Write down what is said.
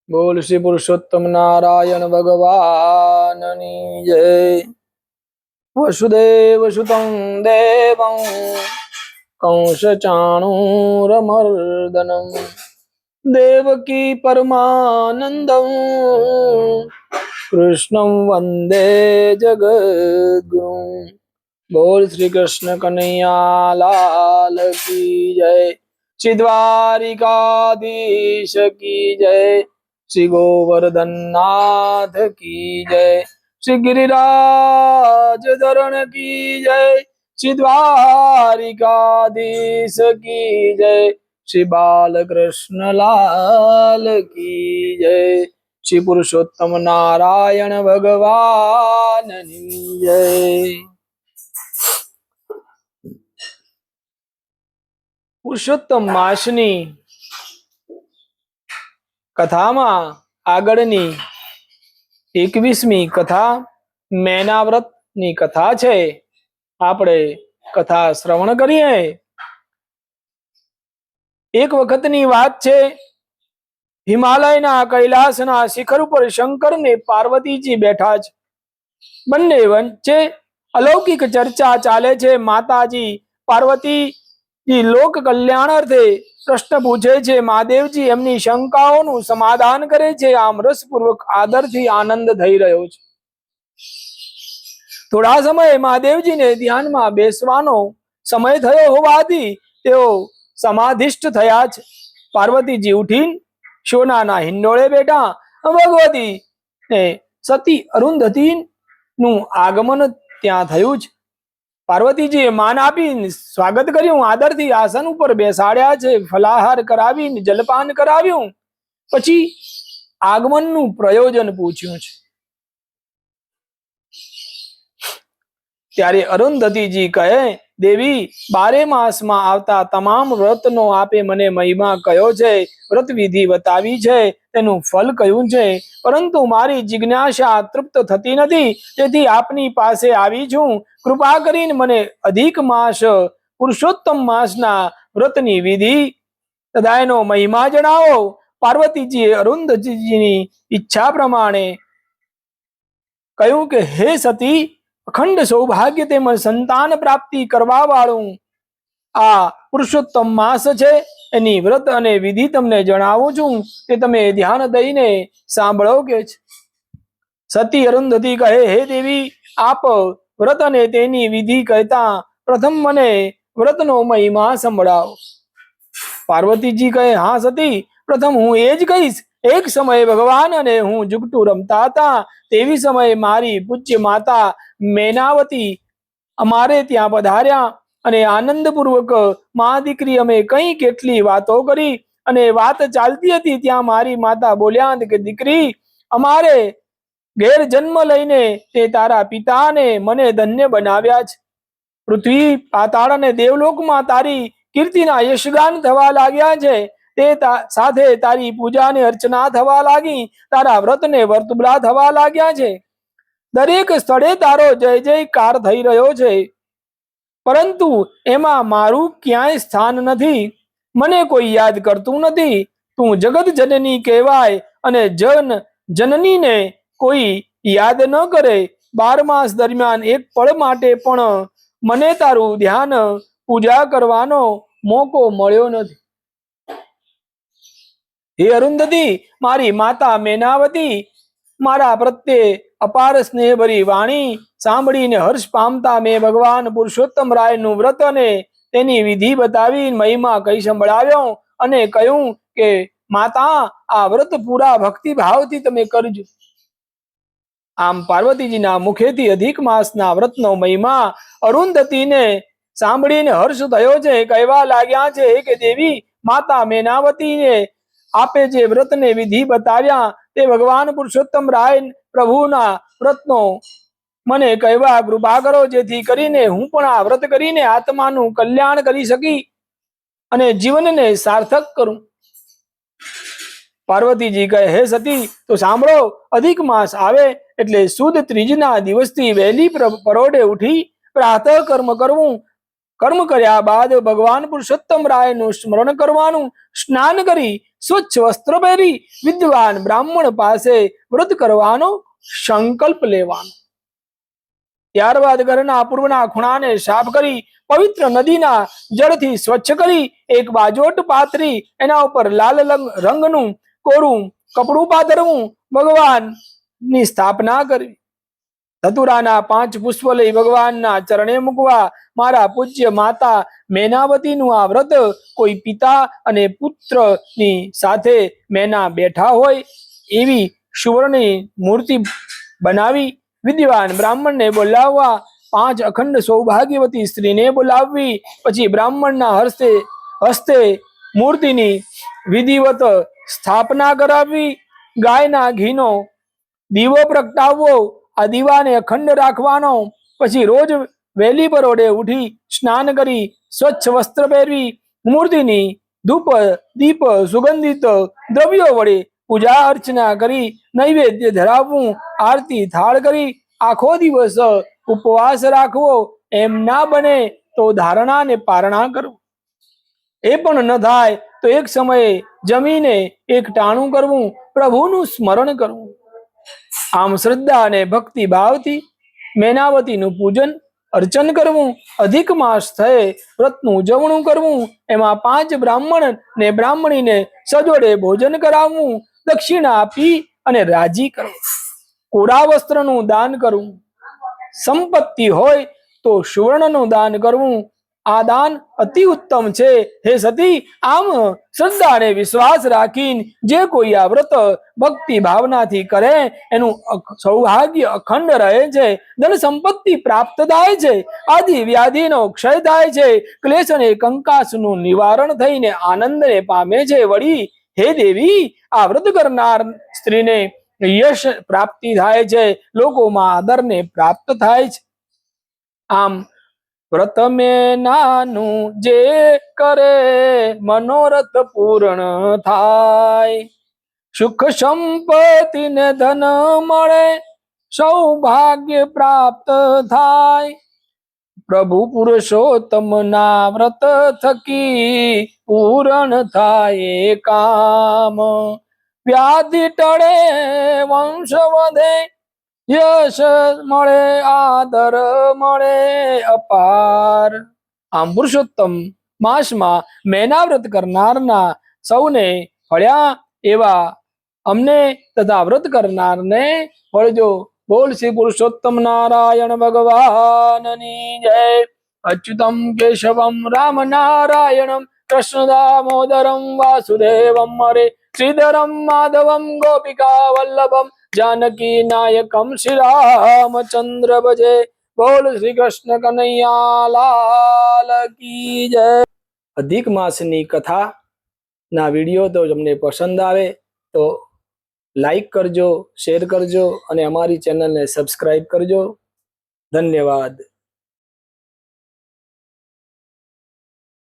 बोल श्री पुरुषोत्तम नारायण भगवाननी जय। वसुदेव सुतं देवं कंस चाणूरमर्दनं देवकी परमानंदं कृष्णं वंदे जगद्गुरुं। बोल श्री कृष्ण कन्हैया लाल की जय। श्री द्वारिकाधीश की जय। श्री गोवर्धन नाथ की जय। श्री गिरिराज धरण की जय। श्री द्वारिकाधीश की जय। श्री बालकृष्ण लाल की जय। श्री पुरुषोत्तम नारायण भगवान की जय। પુરુષોત્તમ માસની કથામાં આગળની 21મી કથા મેનાવ્રતની કથા છે। આપણે કથા શ્રવણ કરીએ। એક વખતની વાત છે, હિમાલયના કૈલાસના શિખર ઉપર શંકર ને પાર્વતીજી બેઠા છે। બંને વચ્ચે અલૌકિક ચર્ચા ચાલે છે। માતાજી પાર્વતી लोक कल्याणार्थे प्रश्न पूछे छे। महादेवजी एमनी शंकाओनुं समाधान करे छे। आम रसपूर्वक आदरथी आनंद थई रह्यो छे। थोड़ा समय महादेवजी ने ध्यान में बेसवानो समय थयो होवाथी तेओ समाधिष्ठ थया छे। पार्वतीजी उठीने सोनाना हिंडोळे बैठा। भगवती ने सती अरुंधती नु आगमन त्यां थयुं छे। पार्वतीजी मान आपी स्वागत कर्युं। आदरथी आसन पर बेसाड्या छे। फलाहार करावीने जलपान कराव्युं। पछी आगमननुं प्रयोजन पूछ्युं छे। त्यारे अरुंधतीजी कहे, देवी 12 मास में आवता तमाम व्रतनो आपे मने महिमा कह्यो छे, व्रत विधि बतावी छे, तेनुं फल कह्युं छे, परंतु मारी जिज्ञासा तृप्त थती नथी। तेथी आपनी पासे आवी छुं। कृपा करीने मने अधिक मास पुरुषोत्तम मासना व्रतनी विधि तथा एनो महिमा जणावो। पार्वतीजी अरुंधतीजीनी इच्छा प्रमाणे कह्युं के हे सती, अखंड सौभाग्य तेमज संतान प्राप्ति करवा वाळुं आ पुरुषोत्तम मास छे। एनी व्रत अने विधि तमने जणावुं छुं, ते तमे ध्यान दईने सांभळो के छे। सती अरुंधती कहे, हे देवी, आप व्रत अने तेनी विधि कहता प्रथम मने व्रतनो महिमा संभळावो। पार्वतीजी कहे, हाँ सती, प्रथम हूँ एज कहीश। एक समय भगवान अने हूँ जुगटू रमता हता। तेवी समय मारी पूज्य माता मेनावती अमारे त्यां पधार्या अने आनंदपूर्वक मां दीकरी अमे कई केटली वातो करी। अने वात चालती हती त्यां मारी माता बोल्या के दीकरी, अमारे घेर जन्म लईने ते तारा पिता ने मने धन्य बनाव्या छे। पृथ्वी पाताळ अने देवलोक में तारी कीर्तिना यशगान थवा लाग्या छे। ते साथे तारी पूजा ने अर्चना थवा लागी। तारा व्रत ने वर्तुबला थवा लाग्या छे। दरेक स्थळे तारो जय जयकार थई रह्यो छे, परंतु एमा मारू क्यांय स्थान नथी। मने कोई याद करतुं नथी। तू जगत जननी कहेवाय अने जन जननी ने कोई याद न करे। 12 मास दरमियान एक पळ माटे पण मने तारू ध्यान पूजा करवानो मोको मळ्यो नथी। हे अरुंधती, मारी माता मेनावती मारा प्रत्ये अपार स्नेह भरी वाणी सांभळीने हर्ष पामता मैं भगवान पुरुषोत्तम रायनु व्रत अने तेनी विधि बतावी महिमा कही संभळाव्यो अने कह्युं के माता, आ व्रत पूरा भक्ति भावथी तमे करजो। आम पार्वतीजीना मुखेथी अधिक मासना व्रतनो महिमा अरुंधतीने सांभळीने हर्ष थयो छे। कहेवा लाग्या छे के देवी, माता मेनावतीने आपे जे व्रत ने विधि बताव्या ते भगवान पुरुषोत्तम राय प्रभुना व्रतनो मने कहेवा कृपा करो, जेथी करीने हूँ पण आ व्रत करीने आत्मानुं कल्याण करी सकी अने जीवनने सार्थक करूं। पार्वतीजी कहे, हे सती, तो सांभळो, अधिक मास आवे एटले सुद त्रीजना दिवसथी वहेली परोढे उठी प्रातः कर्म करवुं કર્મ કર્યા બાદ ભગવાન પુરુષોત્તમ રાયનું સ્મરણ કરવાનું, સ્નાન કરી સ્વચ્છ વસ્ત્ર પહેરી વિદ્વાન બ્રાહ્મણ પાસે વ્રત કરવાનો સંકલ્પ લેવાનો. ત્યારબાદ ઘરના પૂર્વના ખૂણાને સાફ કરી પવિત્ર નદીના જળથી સ્વચ્છ કરી એક બાજોટ પાથરી એના ઉપર લાલ રંગનું કોરું કપડું પાથરવું, ભગવાનની સ્થાપના કરવી. ધતુરાના 5 પુષ્પ લઈ ભગવાનના ચરણે મૂકવા. મારા પૂજ્ય માતા મેનાવતીનું આ વ્રત કોઈ પિતા અને પુત્રની સાથે મેના બેઠા હોય એવી સુવર્ણની મૂર્તિ બનાવી વિદ્વાન બ્રાહ્મણને બોલાવવા. 5 અખંડ સૌભાગ્યવતી સ્ત્રીને બોલાવવી. પછી બ્રાહ્મણના હસ્તે મૂર્તિની વિધિવત સ્થાપના કરાવવી. ગાયના ઘીનો દીવો પ્રગટાવવો. આ દીવાને અખંડ રાખવાનો. પછી રોજ વહેલી પરોઢે ઉઠી સ્નાન કરી સ્વચ્છ વસ્ત્ર પહેરવી મૂર્તિની ધૂપ દીપ સુગંધિત દ્રવ્યો વડે પૂજા અર્ચના કરી નૈવેદ્ય ધરાવવું. આરતી થાળ કરી આખો દિવસ ઉપવાસ રાખવો. એમ ના બને તો ધારણા ને પારણા કરવું. એ પણ ન થાય તો એક સમયે જમીને એક ટાણું કરવું, પ્રભુનું સ્મરણ કરવું. આમ શ્રદ્ધા અને ભક્તિ ભાવથી મેનાવતીનું પૂજન અર્ચન કરવું. અધિક માસ થયે વ્રતનું ઉજવણું કરવું. એમાં 5 બ્રાહ્મણ ને બ્રાહ્મણીને સજોડે ભોજન કરાવવું. દક્ષિણા આપી અને રાજી કરવું. કોરા વસ્ત્રનું દાન કરવું. સંપત્તિ હોય તો સુવર્ણનું દાન કરવું. આ દાન અતિ ઉત્તમ છે. હે સતી, આમ શ્રદ્ધા અને વિશ્વાસ રાખીને જે કોઈ આ વ્રત ભક્તિ ભાવનાથી કરે એનું સૌભાગ્ય અખંડ રહે છે. ધન સંપત્તિ પ્રાપ્ત થાય છે. આદિ વ્યાધિનો ક્ષય થાય છે. ક્લેશ અને કંકાસનું નિવારણ થઈને આનંદને પામે છે. વળી હે દેવી, આ વ્રત કરનાર સ્ત્રીને યશ પ્રાપ્તિ થાય છે. લોકોમાં આદરને પ્રાપ્ત થાય છે. આમ વ્રત મેનાનું જે કરે મનોરથ પૂર્ણ થાય. સુખ સંપત્તિ ને ધન મળે, સૌભાગ્ય પ્રાપ્ત થાય. પ્રભુ પુરુષોત્તમ ના વ્રત થકી પૂર્ણ થાય કામ. વ્યાધિ ટળે, વંશ વધે, યશ મળે, આદર મળે અપાર. આમ પુરુષોત્તમ માસમાં મેના વ્રત કરનારના સૌને ફળ્યા એવા અમને તથા વ્રત કરનારને ફળજો. બોલ શ્રી પુરુષોત્તમ નારાયણ ભગવાનની જય. અચ્યુતમ કેશવમ રામ નારાયણમ કૃષ્ણ દામોદરમ વાસુદેવમ હરે શ્રીધરમ માધવમ ગોપિકા વલ્લભમ जानकी नायकम श्री रामचंद्र भजे. बोल श्री कृष्ण कन्हैया लाल की जय. अधिक मासनी कथा ना वीडियो तो તમને પસંદ આવે તો લાઈક કરજો, શેર કરજો અને અમારી ચેનલને સબસ્ક્રાઇબ કરજો. ધન્યવાદ.